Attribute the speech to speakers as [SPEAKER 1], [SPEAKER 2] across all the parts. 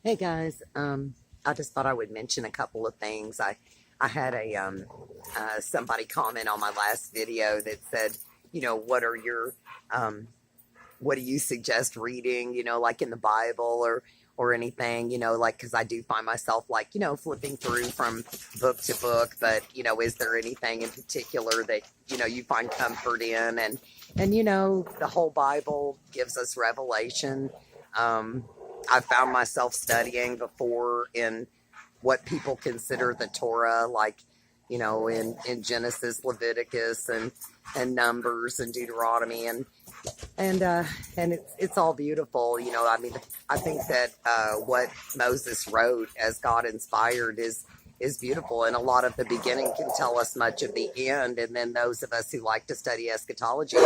[SPEAKER 1] Hey guys, I just thought I would mention a couple of things. I had a somebody comment on my last video that said, what are your what do you suggest reading? Like in the Bible or anything. Like because I do find myself like flipping through from book to book. But is there anything in particular that you find comfort in? And the whole Bible gives us revelation. Um, I found myself studying before in what people consider the Torah, like in Genesis, Leviticus, and Numbers and Deuteronomy, and uh, and it's all beautiful. I mean, I think that what Moses wrote as God inspired is beautiful, and a lot of the beginning can tell us much of the end. And then those of us who like to study eschatology,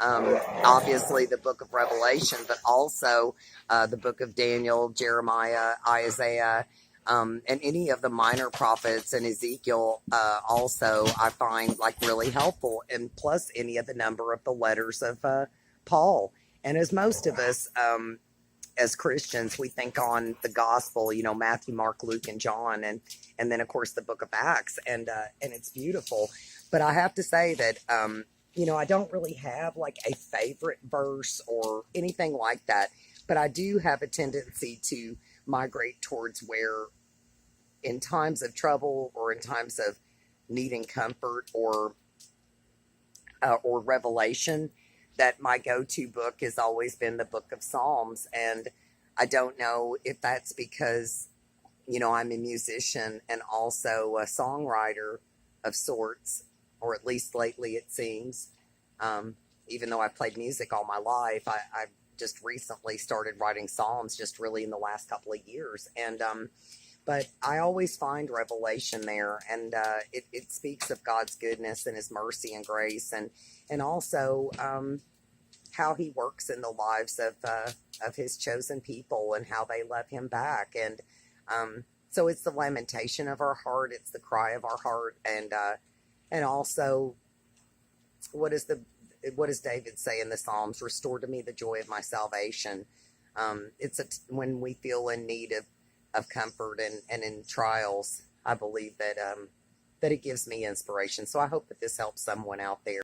[SPEAKER 1] obviously the book of Revelation, but also the book of Daniel, Jeremiah, Isaiah. And any of the minor prophets and Ezekiel also I find like really helpful, and plus any of the number of the letters of Paul. And as most of us, as Christians, we think on the gospel, Matthew, Mark, Luke, and John, and then of course the book of Acts, and it's beautiful. But I have to say that I don't really have like a favorite verse or anything like that. But I do have a tendency to migrate towards where, in times of trouble or in times of needing comfort or revelation, that my go-to book has always been the book of Psalms. And I don't know if that's because I'm a musician and also a songwriter of sorts, or at least lately it seems. Even though I've played music all my life, I've just recently started writing psalms, just really in the last couple of years. And but I always find revelation there, and it speaks of God's goodness and His mercy and grace, and also how He works in the lives of His chosen people and how they love Him back. And so it's the lamentation of our heart, it's the cry of our heart, and also what does David say in the Psalms? Restore to me the joy of my salvation. It's when we feel in need of comfort and in trials, I believe that that it gives me inspiration. So I hope that this helps someone out there.